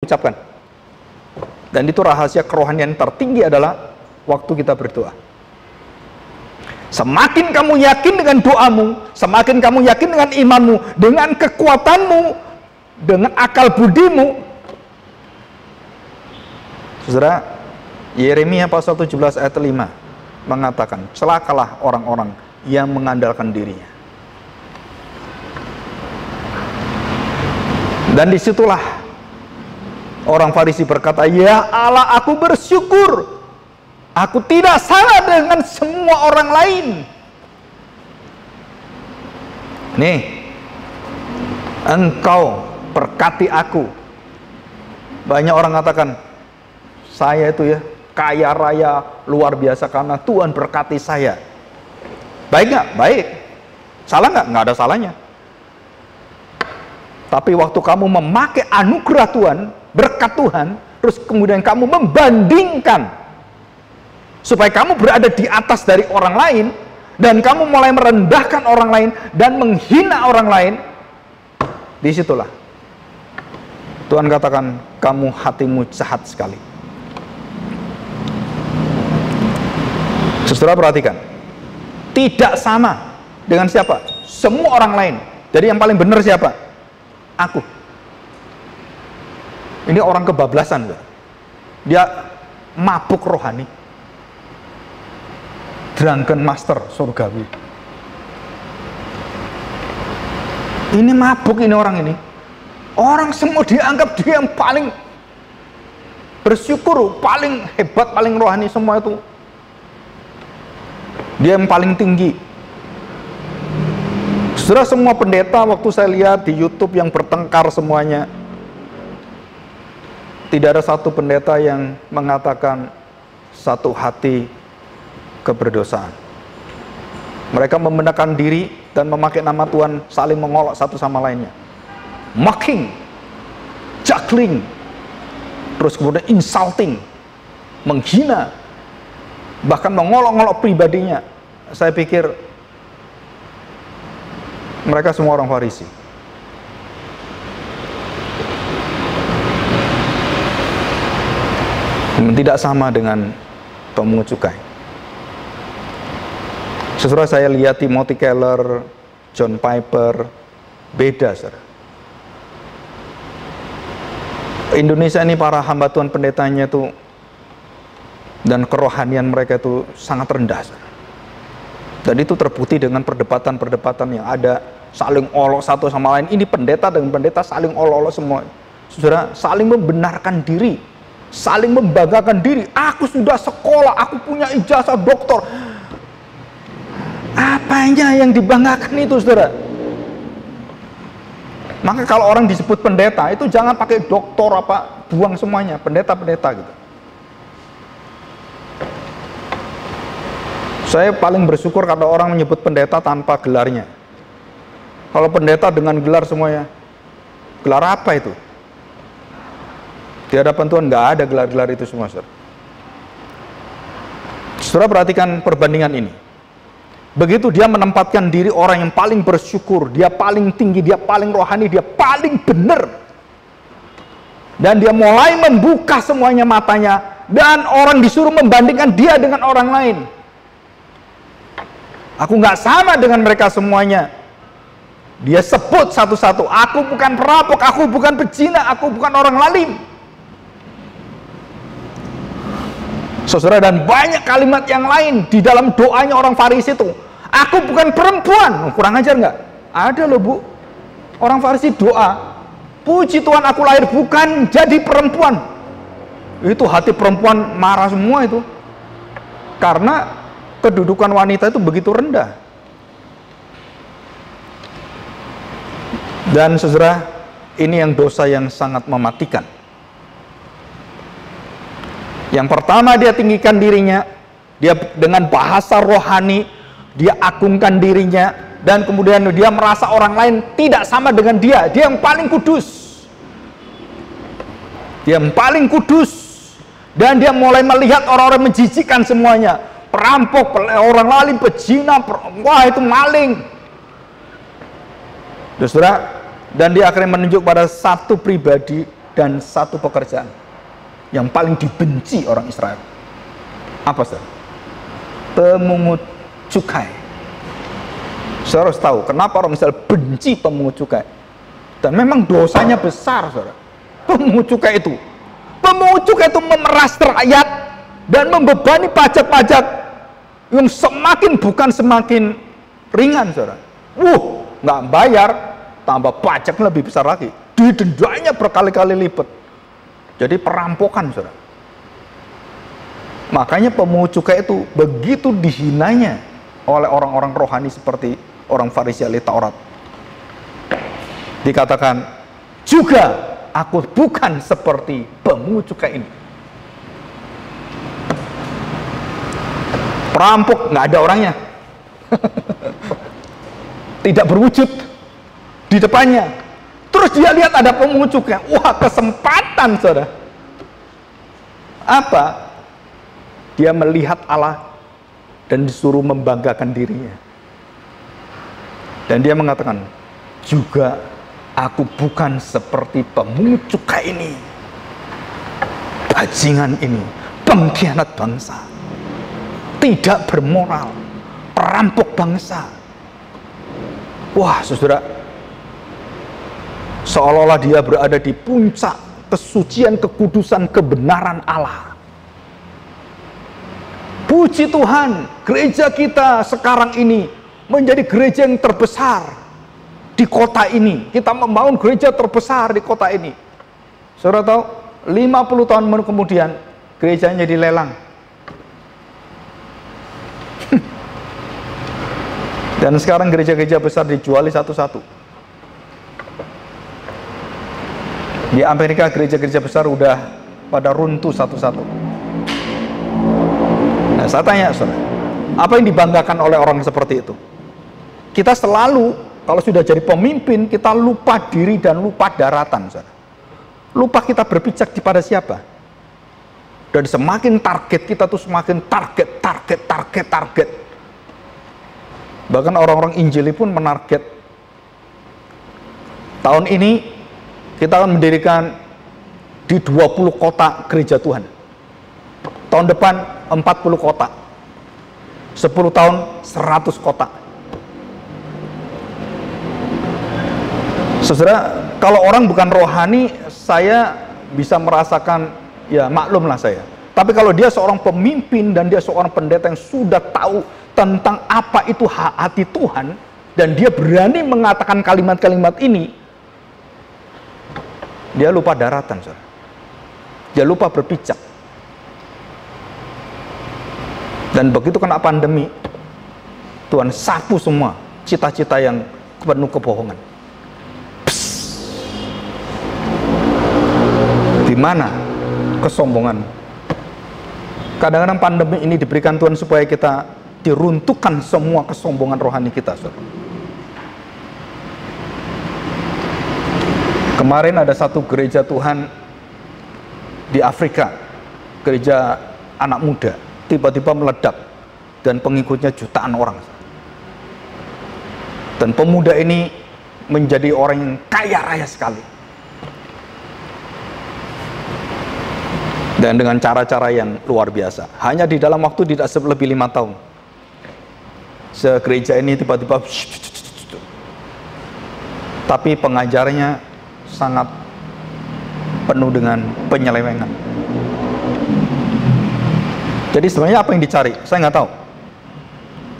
ucapkan. Dan itu rahasia kerohanian tertinggi adalah waktu kita berdoa. Semakin kamu yakin dengan doamu, semakin kamu yakin dengan imanmu, dengan kekuatanmu, dengan akal budimu. Saudara, Yeremia pasal 17 ayat 5 mengatakan, celakalah orang-orang yang mengandalkan dirinya. Dan disitulah orang Farisi berkata, ya Allah, aku bersyukur aku tidak sama dengan semua orang lain. Nih, engkau berkati aku. Banyak orang katakan, saya itu ya kaya raya luar biasa karena Tuhan berkati saya. Baik nggak? Baik. Salah nggak? Nggak ada salahnya. Tapi waktu kamu memakai anugerah Tuhan, berkat Tuhan, terus kemudian kamu membandingkan supaya kamu berada di atas dari orang lain, dan kamu mulai merendahkan orang lain dan menghina orang lain, disitulah Tuhan katakan, kamu hatimu jahat sekali. Saudara perhatikan, tidak sama dengan siapa? Semua orang lain. Jadi yang paling benar siapa? Aku. Ini orang kebablasan, dia mabuk rohani, drunken master surgawi. Ini mabuk ini orang ini. Orang semua dianggap dia yang paling bersyukur, paling hebat, paling rohani semua itu. Dia yang paling tinggi. Saudara, semua pendeta waktu saya lihat di YouTube yang bertengkar semuanya, tidak ada satu pendeta yang mengatakan satu hati keberdosaan. Mereka membenarkan diri dan memakai nama Tuhan, saling mengolok satu sama lainnya, mocking, juggling, terus kemudian insulting, menghina, bahkan mengolok-ngolok pribadinya. Saya pikir mereka semua orang Farisi. Tidak sama dengan pemungut cukai. Saudara, saya lihat Timothy Keller, John Piper, beda, saudara. Indonesia ini para hamba Tuhan pendetanya itu dan kerohanian mereka itu sangat rendah, saudara. Dan itu terbukti dengan perdebatan-perdebatan yang ada, saling olok satu sama lain. Ini pendeta dengan pendeta saling olok-olok semua. Saudara, saling membenarkan diri, saling membanggakan diri. Aku sudah sekolah, aku punya ijazah doktor. Apanya yang dibanggakan itu, saudara? Maka kalau orang disebut pendeta, itu jangan pakai doktor apa, buang semuanya, pendeta-pendeta gitu. Saya paling bersyukur kalau orang menyebut pendeta tanpa gelarnya. Kalau pendeta dengan gelar semuanya, gelar apa itu? Di hadapan Tuhan nggak ada gelar-gelar itu semua, saudara. Saudara perhatikan perbandingan ini. Begitu dia menempatkan diri orang yang paling bersyukur, dia paling tinggi, dia paling rohani, dia paling benar. Dan dia mulai membuka semuanya matanya, dan orang disuruh membandingkan dia dengan orang lain. Aku nggak sama dengan mereka semuanya. Dia sebut satu-satu, aku bukan perampok, aku bukan pezina, aku bukan orang lalim. Saudara, dan banyak kalimat yang lain di dalam doanya orang Farisi itu. Aku bukan perempuan. Kurang ajar nggak? Ada loh, Bu. Orang Farisi doa, puji Tuhan aku lahir bukan jadi perempuan. Itu hati perempuan marah semua itu. Karena kedudukan wanita itu begitu rendah. Dan saudara, ini yang dosa yang sangat mematikan. Yang pertama, dia tinggikan dirinya, dia dengan bahasa rohani, dia agungkan dirinya, dan kemudian dia merasa orang lain tidak sama dengan dia. Dia yang paling kudus. Dia yang paling kudus. Dan dia mulai melihat orang-orang menjijikkan semuanya. Perampok, orang lalim, pezina, wah itu maling. Saudara, dan dia akhirnya menunjuk pada satu pribadi dan satu pekerjaan yang paling dibenci orang Israel. Apa saudara? Pemungut cukai. Saudara harus tahu kenapa orang Israel benci pemungut cukai. Dan memang dosanya besar, saudara. Pemungut cukai itu memeras rakyat dan membebani pajak-pajak yang bukan semakin ringan, saudara. Nggak bayar, tambah pajak lebih besar lagi. Didendanya berkali-kali lipat. Jadi perampokan, saudara. Makanya pemungut cukai itu begitu dihinanya oleh orang-orang rohani seperti orang Farisi ahli Taurat. Dikatakan, juga aku bukan seperti pemungut cukai ini. Perampok, nggak ada orangnya. Tidak berwujud di depannya. Terus dia lihat ada pemungut cukai. Wah, kesempatan, saudara. Apa? Dia melihat Allah dan disuruh membanggakan dirinya. Dan dia mengatakan, juga aku bukan seperti pemungut cukai ini, bajingan ini, pengkhianat bangsa, tidak bermoral, perampok bangsa. Wah, saudara, seolah-olah dia berada di puncak kesucian, kekudusan, kebenaran Allah. Puji Tuhan, gereja kita sekarang ini menjadi gereja yang terbesar di kota ini. Kita membangun gereja terbesar di kota ini. Saudara tahu, 50 tahun kemudian gerejanya dilelang. Dan sekarang gereja-gereja besar dijuali satu-satu. Di Amerika gereja-gereja besar udah pada runtuh satu-satu. Nah, saya tanya, saudara, apa yang dibanggakan oleh orang seperti itu? Kita selalu, kalau sudah jadi pemimpin, kita lupa diri dan lupa daratan, saudara. Lupa kita berpijak kepada siapa. Dan semakin target kita tuh semakin target. Bahkan orang-orang Injili pun menarget. Tahun ini kita akan mendirikan di 20 kota gereja Tuhan. Tahun depan 40 kota. 10 tahun 100 kota. Saudara, kalau orang bukan rohani, saya bisa merasakan, ya maklumlah saya. Tapi kalau dia seorang pemimpin dan dia seorang pendeta yang sudah tahu tentang apa itu hati Tuhan, dan dia berani mengatakan kalimat-kalimat ini, dia lupa daratan, saudara. Dia lupa berpijak. Dan begitu kena pandemi, Tuhan sapu semua cita-cita yang penuh kebohongan. Di mana kesombongan? Kadang-kadang pandemi ini diberikan Tuhan supaya kita diruntuhkan semua kesombongan rohani kita, saudara. Kemarin ada satu gereja Tuhan di Afrika, gereja anak muda, tiba-tiba meledak dan pengikutnya jutaan orang. Dan pemuda ini menjadi orang yang kaya raya sekali. Dan dengan cara-cara yang luar biasa. Hanya di dalam waktu tidak lebih 5 tahun. Gereja ini tiba-tiba, tapi pengajarnya sangat penuh dengan penyelewengan. Jadi sebenarnya apa yang dicari? Saya nggak tahu.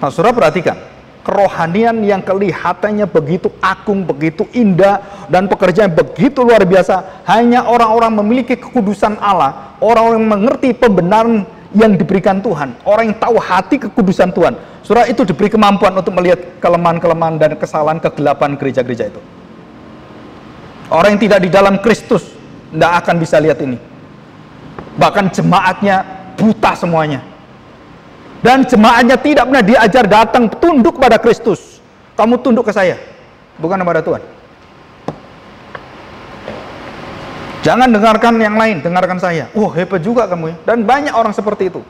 Nah, saudara perhatikan, kerohanian yang kelihatannya begitu agung, begitu indah, dan pekerjaan begitu luar biasa, hanya orang-orang memiliki kekudusan Allah, orang-orang yang mengerti pembenaran yang diberikan Tuhan, orang yang tahu hati kekudusan Tuhan. Saudara, itu diberi kemampuan untuk melihat kelemahan-kelemahan dan kesalahan kegelapan gereja-gereja itu. Orang yang tidak di dalam Kristus tidak akan bisa lihat ini. Bahkan jemaatnya buta semuanya. Dan jemaatnya tidak pernah diajar datang tunduk pada Kristus. Kamu tunduk ke saya, bukan kepada Tuhan. Jangan dengarkan yang lain, dengarkan saya. Hebat juga kamu ya. Dan banyak orang seperti itu.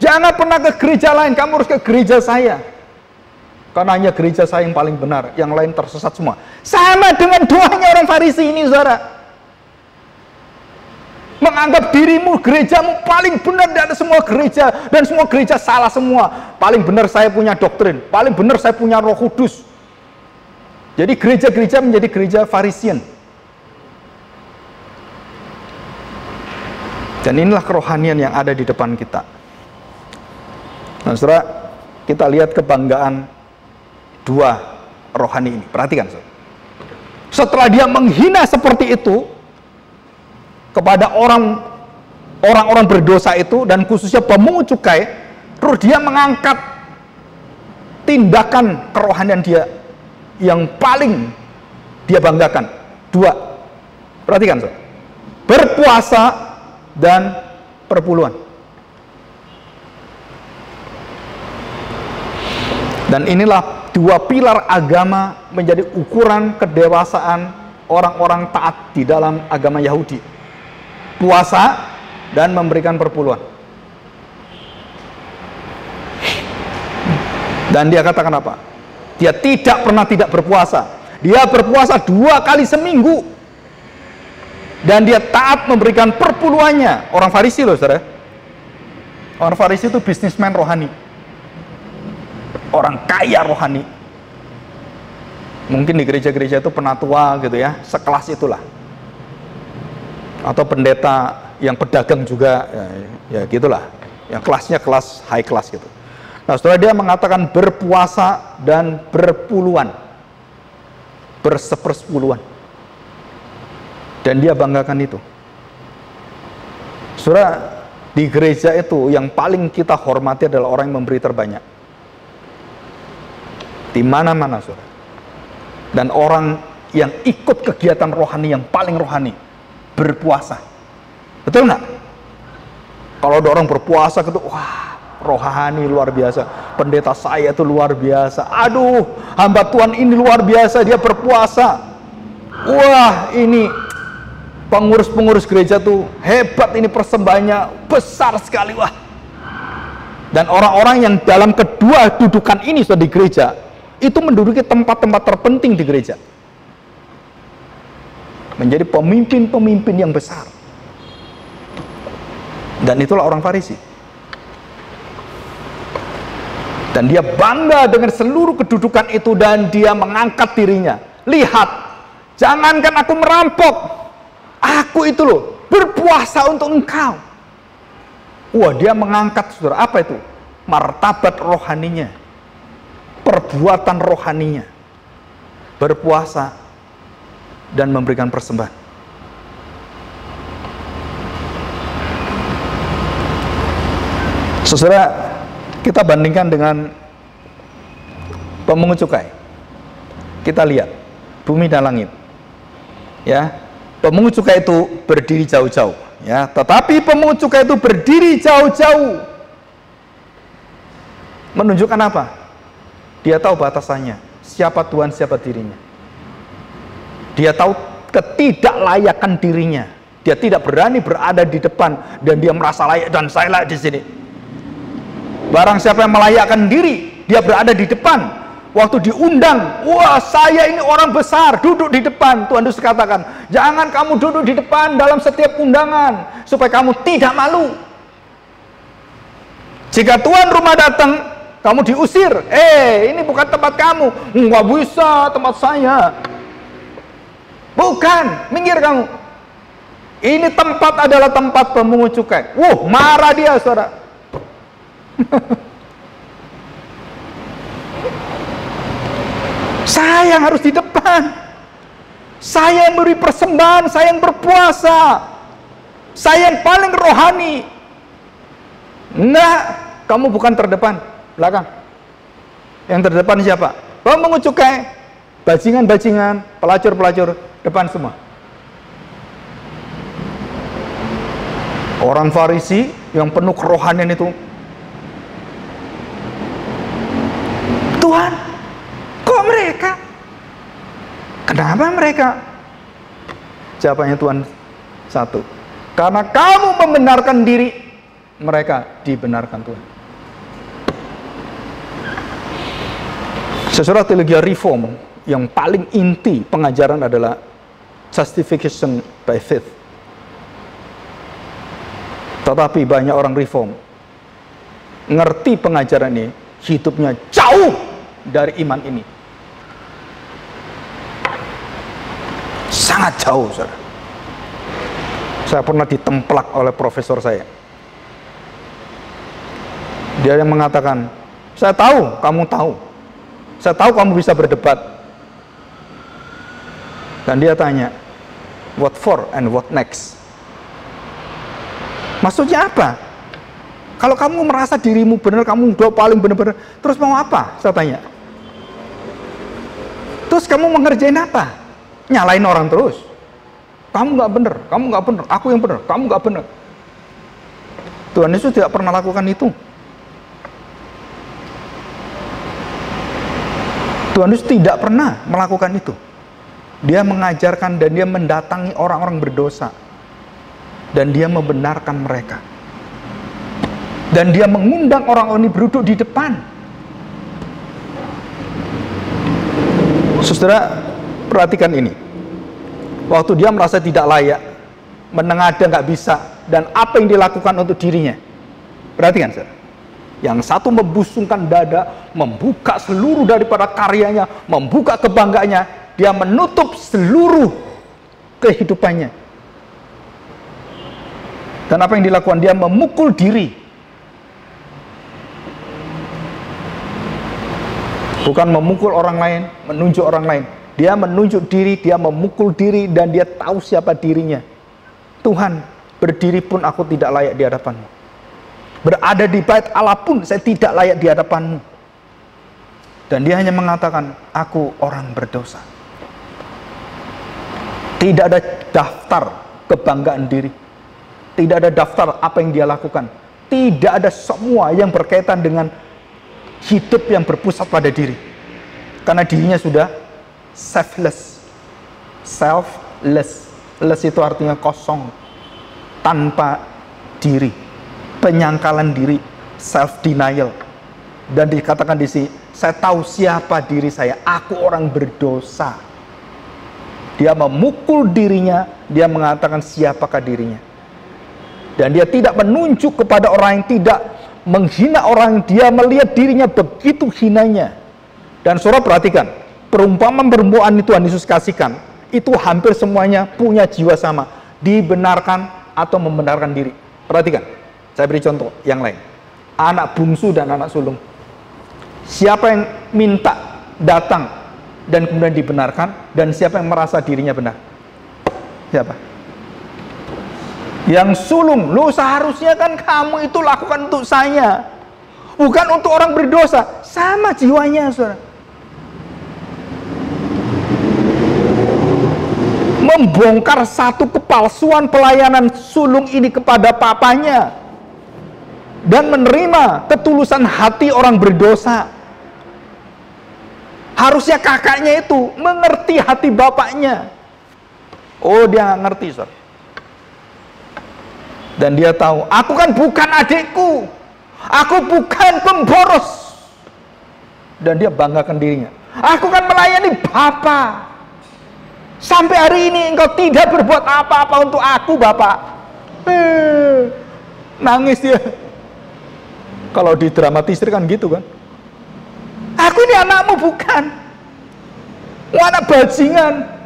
Jangan pernah ke gereja lain, kamu harus ke gereja saya. Karena hanya gereja saya yang paling benar, yang lain tersesat semua. Sama dengan doanya orang Farisi ini, saudara. menganggap dirimu, gerejamu paling benar dari semua gereja, dan semua gereja salah semua. Paling benar saya punya doktrin, paling benar saya punya Roh Kudus. Jadi gereja-gereja menjadi gereja Farisian. Dan inilah kerohanian yang ada di depan kita. Nah, saudara, kita lihat kebanggaan dua rohani ini. Perhatikan, saudara. Setelah dia menghina seperti itu kepada orang-orang berdosa itu, dan khususnya pemungut cukai, terus dia mengangkat tindakan kerohanian dia yang paling dia banggakan. Dua. Perhatikan, saudara. Berpuasa dan perpuluhan. Dan inilah dua pilar agama menjadi ukuran kedewasaan orang-orang taat di dalam agama Yahudi. Puasa dan memberikan perpuluhan. Dan dia katakan apa? Dia tidak pernah tidak berpuasa. Dia berpuasa 2 kali seminggu. Dan dia taat memberikan perpuluhannya. Orang Farisi loh, saudara. Orang Farisi itu bisnismen rohani. Orang kaya rohani. Mungkin di gereja-gereja itu penatua gitu ya, sekelas itulah. Atau pendeta yang pedagang juga, ya gitulah. Yang kelasnya kelas high class gitu. Nah, setelah dia mengatakan berpuasa dan berpuluhan, bersepersepuluhan, dan dia banggakan itu. Saudara, di gereja itu yang paling kita hormati adalah orang yang memberi terbanyak. Di mana-mana, saudara. Dan orang yang ikut kegiatan rohani yang paling rohani, berpuasa. Betul nggak? Kalau ada orang berpuasa gitu, wah, rohani luar biasa. Pendeta saya itu luar biasa. Aduh, hamba Tuhan ini luar biasa, dia berpuasa. Wah, ini pengurus-pengurus gereja tuh hebat, ini persembahannya besar sekali, wah. Dan orang-orang yang dalam kedua dudukan ini sudah di gereja, itu menduduki tempat-tempat terpenting di gereja. Menjadi pemimpin-pemimpin yang besar. Dan itulah orang Farisi. Dan dia bangga dengan seluruh kedudukan itu, dan dia mengangkat dirinya. Lihat, jangankan aku merampok, aku itu loh berpuasa untuk engkau. Wah, dia mengangkat, saudara, apa itu? Martabat rohaninya, perbuatan rohaninya, berpuasa dan memberikan persembahan. Saudara, kita bandingkan dengan pemungut cukai. Kita lihat bumi dan langit, ya. Pemungut cukai itu berdiri jauh-jauh, ya. Tetapi pemungut cukai itu berdiri jauh-jauh, menunjukkan apa? Dia tahu batasannya, siapa Tuhan, siapa dirinya. Dia tahu ketidaklayakan dirinya. Dia tidak berani berada di depan dan dia merasa layak, dan saya layak di sini. Barang siapa yang melayakkan diri, dia berada di depan. Waktu diundang, wah, saya ini orang besar, duduk di depan. Tuhan Yesus katakan, jangan kamu duduk di depan dalam setiap undangan, supaya kamu tidak malu. Jika tuan rumah datang, kamu diusir. Ini bukan tempat kamu. Nggak bisa, tempat saya. Bukan, minggir kamu. Ini tempat adalah tempat pemungut cukai. Marah dia, saudara. Saya yang harus di depan. Saya yang beri persembahan, saya yang berpuasa. Saya yang paling rohani. Enggak, kamu bukan terdepan, belakang. Yang terdepan siapa? Pemungut cukai, bajingan-bajingan, pelacur-pelacur, depan semua. Orang Farisi yang penuh kerohanian itu, Tuhan, kok mereka? Kenapa mereka? Jawabannya Tuhan satu, karena kamu membenarkan diri, mereka dibenarkan Tuhan. Sesudah teologi reform yang paling inti pengajaran adalah justification by faith. Tetapi banyak orang reform ngerti pengajaran ini, hidupnya jauh dari iman ini. Sangat jauh, saudara. Saya pernah ditemplak oleh profesor saya. Dia yang mengatakan, saya tahu kamu tahu. Saya tahu kamu bisa berdebat. Dan dia tanya, what for and what next? Maksudnya apa? Kalau kamu merasa dirimu benar, kamu udah paling benar-benar, terus mau apa? Saya tanya. Terus kamu mengerjain apa? Nyalain orang terus. Kamu nggak benar, kamu nggak benar, aku yang benar, kamu nggak benar. Tuhan Yesus tidak pernah lakukan itu. Tuhan Yesus tidak pernah melakukan itu. Dia mengajarkan dan dia mendatangi orang-orang berdosa. Dan dia membenarkan mereka. Dan dia mengundang orang-orang ini berduduk di depan. Saudara, perhatikan ini. Waktu dia merasa tidak layak, menengadah nggak bisa, dan apa yang dilakukan untuk dirinya. Perhatikan, saudara. Yang satu membusungkan dada, membuka seluruh daripada karyanya, membuka kebanggaannya, dia menutup seluruh kehidupannya. Dan apa yang dilakukan? Dia memukul diri. Bukan memukul orang lain, menunjuk orang lain. Dia menunjuk diri, dia memukul diri, dan dia tahu siapa dirinya. Tuhan, berdiri pun aku tidak layak di hadapanmu. Berada di bait Allah pun saya tidak layak di hadapanmu. Dan dia hanya mengatakan, aku orang berdosa. Tidak ada daftar kebanggaan diri. Tidak ada daftar apa yang dia lakukan. Tidak ada semua yang berkaitan dengan hidup yang berpusat pada diri. Karena dirinya sudah selfless. Selfless. Less itu artinya kosong. Tanpa diri. Penyangkalan diri. Self-denial. Dan dikatakan di sini, saya tahu siapa diri saya. Aku orang berdosa. Dia memukul dirinya. Dia mengatakan siapakah dirinya. Dan dia tidak menunjuk kepada orang yang tidak menghina orang, dia melihat dirinya begitu hinanya. Dan saudara perhatikan, perumpamaan itu Tuhan Yesus kasihkan, itu hampir semuanya punya jiwa sama, dibenarkan atau membenarkan diri. Perhatikan, saya beri contoh yang lain. Anak bungsu dan anak sulung. Siapa yang minta datang dan kemudian dibenarkan, dan siapa yang merasa dirinya benar? Siapa? Yang sulung, lo seharusnya kan kamu itu lakukan untuk saya, bukan untuk orang berdosa. Sama jiwanya, saudara. Membongkar satu kepalsuan pelayanan sulung ini kepada papanya, dan menerima ketulusan hati orang berdosa. Harusnya kakaknya itu mengerti hati bapaknya. Oh, dia nggak ngerti, saudara. Dan dia tahu, aku kan bukan adikku, aku bukan pemboros. Dan dia banggakan dirinya, aku kan melayani Bapa. Sampai hari ini engkau tidak berbuat apa-apa untuk aku, Bapak. Nangis dia. Kalau didramatisir kan gitu kan. Aku ini anakmu bukan, anak bajingan.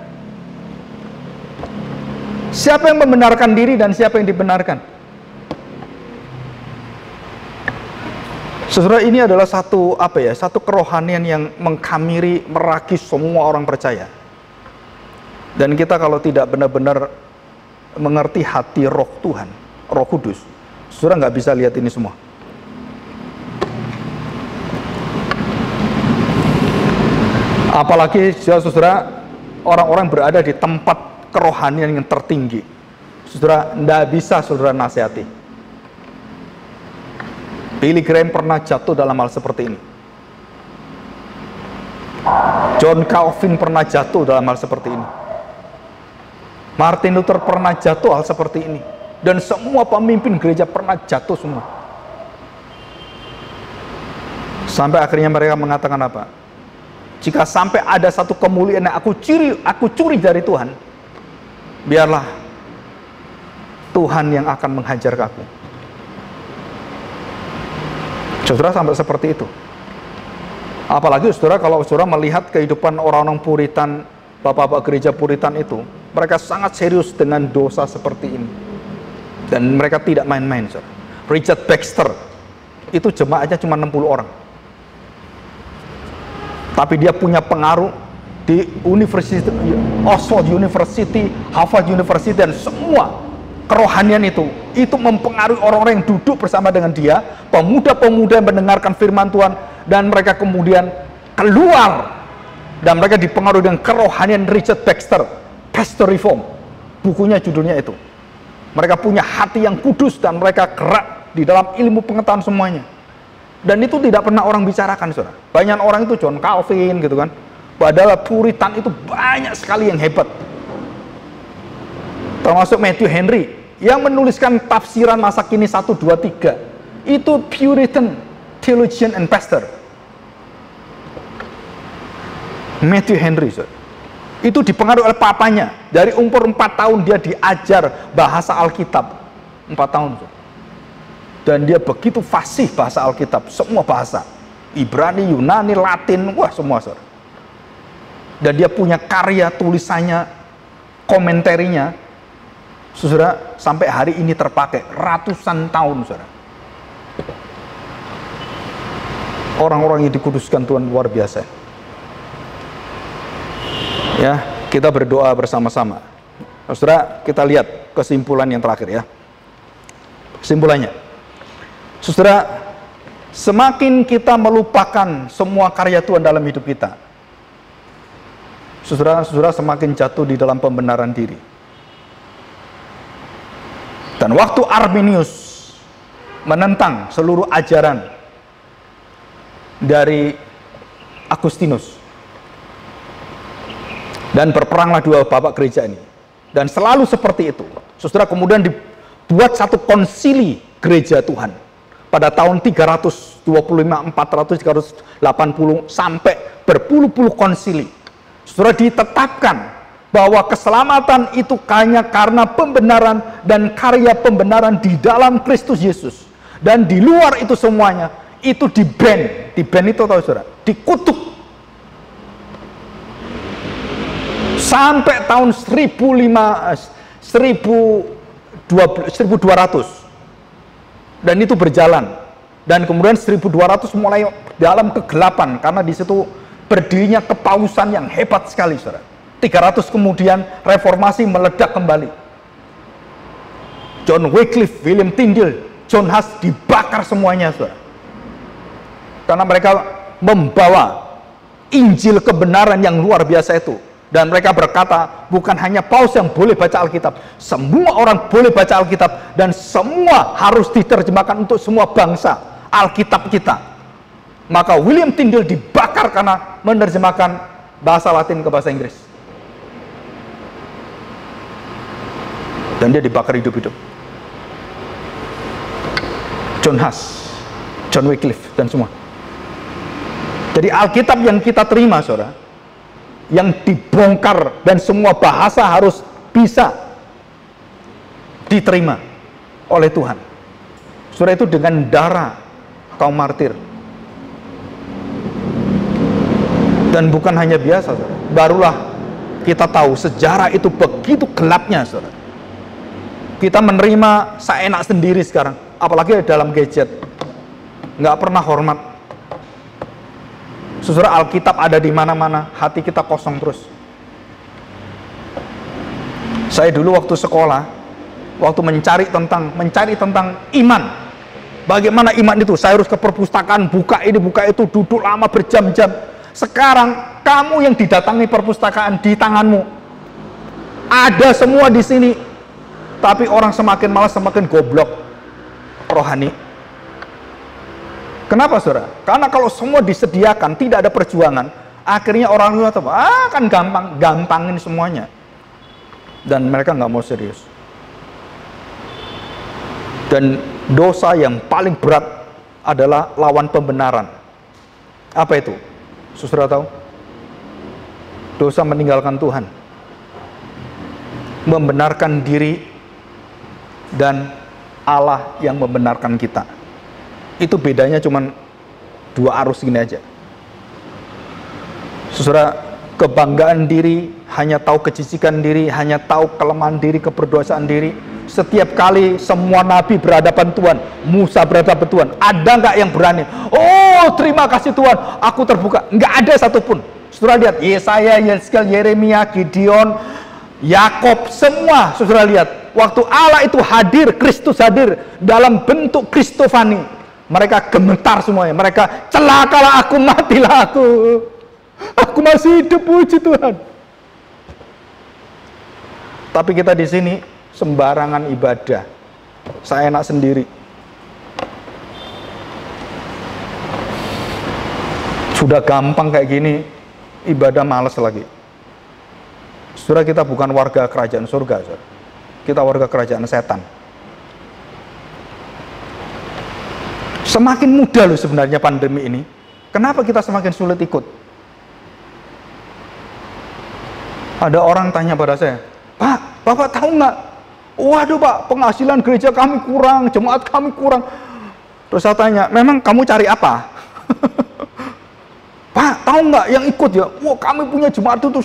Siapa yang membenarkan diri dan siapa yang dibenarkan? Saudara, ini adalah satu kerohanian yang mengkamiri, merakis semua orang percaya. Dan kita kalau tidak benar-benar mengerti hati roh Tuhan, Roh Kudus, saudara nggak bisa lihat ini semua. Apalagi saudara, orang-orang berada di tempat kerohanian yang tertinggi. Saudara, tidak bisa saudara nasihati. Billy Graham pernah jatuh dalam hal seperti ini. John Calvin pernah jatuh dalam hal seperti ini. Martin Luther pernah jatuh hal seperti ini. Dan semua pemimpin gereja pernah jatuh semua. Sampai akhirnya mereka mengatakan apa? Jika sampai ada satu kemuliaan yang aku curi dari Tuhan, biarlah Tuhan yang akan menghajar kamu. Saudara, sampai seperti itu. Apalagi saudara, kalau saudara melihat kehidupan orang-orang Puritan, bapak-bapak gereja Puritan itu, mereka sangat serius dengan dosa seperti ini. Dan mereka tidak main-main, saudara. Richard Baxter, itu jemaatnya cuma 60 orang. Tapi dia punya pengaruh di University, Oxford University, Harvard University, dan semua kerohanian itu mempengaruhi orang-orang yang duduk bersama dengan dia, pemuda-pemuda yang mendengarkan firman Tuhan, dan mereka kemudian keluar, dan mereka dipengaruhi dengan kerohanian Richard Baxter, Pastor Reform. Bukunya judulnya itu. Mereka punya hati yang kudus, dan mereka gerak di dalam ilmu pengetahuan semuanya. Dan itu tidak pernah orang bicarakan, saudara. Banyak orang itu John Calvin gitu kan. Padahal Puritan itu banyak sekali yang hebat. Termasuk Matthew Henry yang menuliskan tafsiran masa kini 1, 2, 3. Itu Puritan theologian and pastor. Matthew Henry, saudara. Itu dipengaruhi oleh papanya. Dari umur 4 tahun dia diajar bahasa Alkitab. 4 tahun, saudara. Dan dia begitu fasih bahasa Alkitab, semua bahasa. Ibrani, Yunani, Latin, wah semua, saudara. Dan dia punya karya tulisannya, komentarinya, saudara, sampai hari ini terpakai ratusan tahun, saudara. Orang-orang yang dikuduskan Tuhan luar biasa. Ya, kita berdoa bersama-sama. Saudara, kita lihat kesimpulan yang terakhir ya. Kesimpulannya, saudara, semakin kita melupakan semua karya Tuhan dalam hidup kita, saudara semakin jatuh di dalam pembenaran diri. Dan waktu Arminius menentang seluruh ajaran dari Agustinus, dan berperanglah dua bapak gereja ini, dan selalu seperti itu, saudara, kemudian dibuat satu konsili gereja Tuhan pada tahun 325, 400, 380, sampai berpuluh-puluh konsili. Saudara, ditetapkan bahwa keselamatan itu hanya karena pembenaran dan karya pembenaran di dalam Kristus Yesus. Dan di luar itu semuanya, itu di-ban. Di-ban itu tahu saudara, dikutuk. Sampai tahun 1200. Dan itu berjalan. Dan kemudian 1200 mulai dalam kegelapan, karena di situ berdirinya kepausan yang hebat sekali, saudara. 300 kemudian reformasi meledak kembali. John Wycliffe, William Tyndale, John Huss dibakar semuanya, saudara. Karena mereka membawa Injil kebenaran yang luar biasa itu. Dan mereka berkata, bukan hanya paus yang boleh baca Alkitab, semua orang boleh baca Alkitab, dan semua harus diterjemahkan untuk semua bangsa Alkitab kita. Maka William Tyndale dibakar karena menerjemahkan bahasa Latin ke bahasa Inggris. Dan dia dibakar hidup-hidup. John Huss, John Wycliffe, dan semua. Jadi Alkitab yang kita terima, saudara, yang dibongkar dan semua bahasa harus bisa diterima oleh Tuhan. Saudara, itu dengan darah kaum martir. Dan bukan hanya biasa, saudara. Barulah kita tahu sejarah itu begitu gelapnya, saudara. Kita menerima seenak sendiri sekarang, apalagi dalam gadget. Nggak pernah hormat. Saudara, Alkitab ada di mana-mana, hati kita kosong terus. Saya dulu waktu sekolah, waktu mencari tentang iman, bagaimana iman itu, saya harus ke perpustakaan, buka ini, buka itu, duduk lama berjam-jam. Sekarang kamu yang didatangi perpustakaan di tanganmu, ada semua di sini, tapi orang semakin malas, semakin goblok rohani. Kenapa, saudara? Karena kalau semua disediakan, tidak ada perjuangan, akhirnya orang itu kan gampangin semuanya. Dan mereka nggak mau serius. Dan dosa yang paling berat adalah lawan pembenaran. Apa itu? Saudara tahu? Dosa meninggalkan Tuhan. Membenarkan diri dan Allah yang membenarkan kita. Itu bedanya cuma dua arus gini aja. Saudara, kebanggaan diri, hanya tahu kecicikan diri, hanya tahu kelemahan diri, keberdosaan diri. Setiap kali semua nabi berhadapan Tuhan, Musa berhadapan Tuhan, ada nggak yang berani? Oh, terima kasih Tuhan, aku terbuka. Nggak ada satupun. Saudara lihat, Yesaya, Yeskel, Yeremia, Gideon, Yakob, semua saudara lihat. Waktu Allah itu hadir, Kristus hadir dalam bentuk Kristofani, mereka gemetar semuanya. Mereka, celakalah aku, matilah aku. Aku masih hidup, puji Tuhan. Tapi kita di sini sembarangan ibadah, saya enak sendiri. Sudah gampang kayak gini, ibadah males lagi. Saudara, kita bukan warga kerajaan surga, saudara. Kita warga kerajaan setan. Semakin mudah loh sebenarnya pandemi ini. Kenapa kita semakin sulit ikut? Ada orang tanya pada saya, Pak, Bapak tahu nggak? Waduh Pak, penghasilan gereja kami kurang, jemaat kami kurang. Terus saya tanya, memang kamu cari apa? Pak, tahu nggak yang ikut ya? Wah, kami punya jemaat itu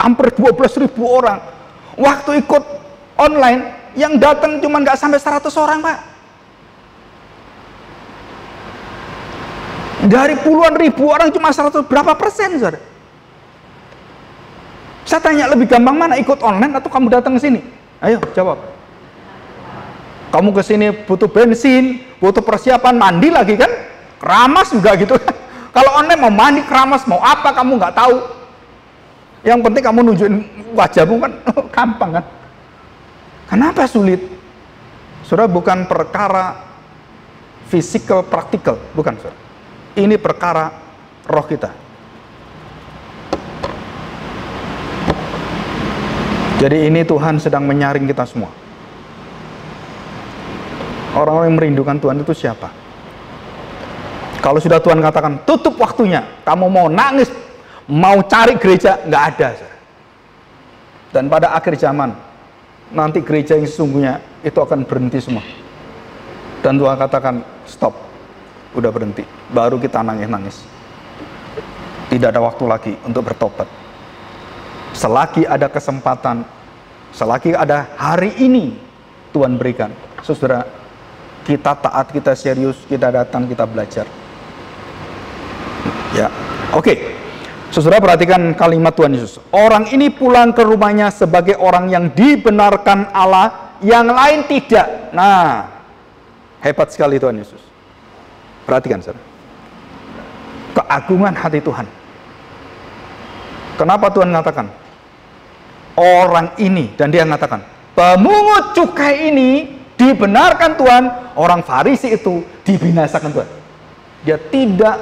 hampir 12.000 orang. Waktu ikut online, yang datang cuma nggak sampai 100 orang, Pak. Dari puluhan ribu orang cuma 100, berapa persen, saudara? Saya tanya, lebih gampang mana, ikut online atau kamu datang ke sini? Ayo, jawab. Kamu ke sini butuh bensin, butuh persiapan, mandi lagi kan? Keramas juga gitu kan? Kalau online mau mandi, keramas, mau apa kamu nggak tahu. Yang penting kamu nunjukin wajahmu kan, gampang kan? Kenapa sulit? Saudara, bukan perkara physical, praktikal, bukan, saudara. Ini perkara roh kita. Jadi ini Tuhan sedang menyaring kita semua. Orang-orang yang merindukan Tuhan itu siapa? Kalau sudah Tuhan katakan, tutup waktunya, kamu mau nangis, mau cari gereja, nggak ada. Dan pada akhir zaman, nanti gereja yang sesungguhnya itu akan berhenti semua. Dan Tuhan katakan, stop, udah berhenti. Baru kita nangis-nangis. Tidak ada waktu lagi untuk bertobat. Selagi ada kesempatan, selagi ada hari ini Tuhan berikan, saudara, kita taat, kita serius, kita datang, kita belajar. Ya, oke. Saudara, perhatikan kalimat Tuhan Yesus. Orang ini pulang ke rumahnya sebagai orang yang dibenarkan Allah, yang lain tidak. Nah, hebat sekali Tuhan Yesus. Perhatikan, saudara. Keagungan hati Tuhan. Kenapa Tuhan mengatakan orang ini, dan dia mengatakan pemungut cukai ini dibenarkan Tuhan, orang Farisi itu dibinasakan Tuhan. Dia tidak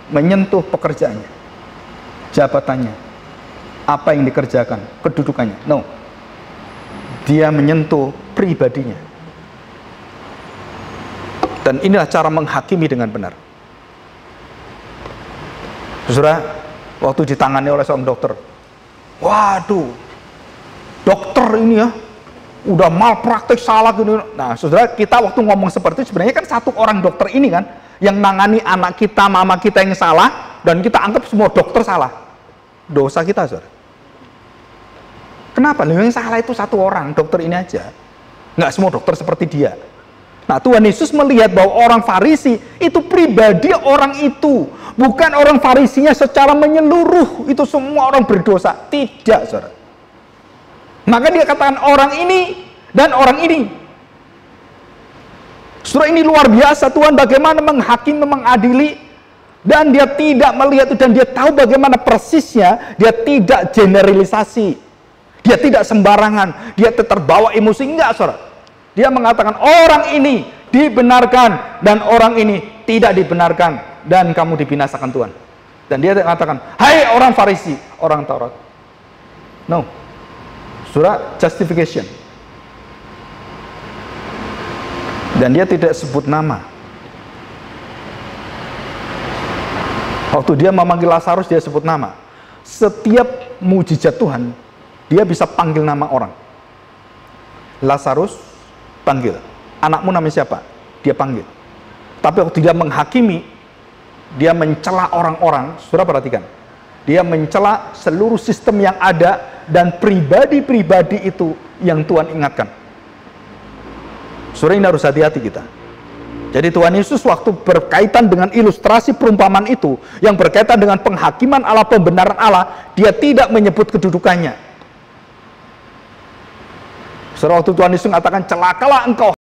menyentuh pekerjaannya, jabatannya, apa yang dikerjakan, kedudukannya. No, dia menyentuh pribadinya. Dan inilah cara menghakimi dengan benar. Saudara, waktu ditangani oleh seorang dokter, waduh, dokter ini ya udah malpraktek, salah gini. Nah, saudara, kita waktu ngomong seperti itu sebenarnya kan satu orang dokter ini kan yang nangani anak kita, mama kita yang salah, dan kita anggap semua dokter salah. Dosa kita, saudara. Kenapa? Yang salah itu satu orang, dokter ini aja. Nggak semua dokter seperti dia. Nah, Tuhan Yesus melihat bahwa orang Farisi itu pribadi orang itu, bukan orang Farisinya secara menyeluruh itu semua orang berdosa. Tidak, saudara. Maka dia katakan orang ini dan orang ini. Saudara, ini luar biasa Tuhan bagaimana menghakimi, mengadili, dan dia tidak melihat itu, dan dia tahu bagaimana persisnya. Dia tidak generalisasi, dia tidak sembarangan, dia terbawa emosi, enggak, saudara. Dia mengatakan orang ini dibenarkan dan orang ini tidak dibenarkan, dan kamu dibinasakan Tuhan. Dan dia mengatakan, hai orang Farisi, orang Taurat. No, surah justification. Dan dia tidak sebut nama. Waktu dia memanggil Lazarus, dia sebut nama. Setiap mujizat Tuhan, dia bisa panggil nama orang. Lazarus, panggil. Anakmu namanya siapa? Dia panggil. Tapi waktu dia menghakimi, dia mencela orang-orang. Saudara perhatikan, dia mencela seluruh sistem yang ada dan pribadi-pribadi itu yang Tuhan ingatkan. Saudara, ini harus hati-hati kita. Jadi Tuhan Yesus waktu berkaitan dengan ilustrasi perumpamaan itu, yang berkaitan dengan penghakiman Allah, pembenaran Allah, dia tidak menyebut kedudukannya. Saudara, waktu Tuhan Yesus mengatakan, celakalah engkau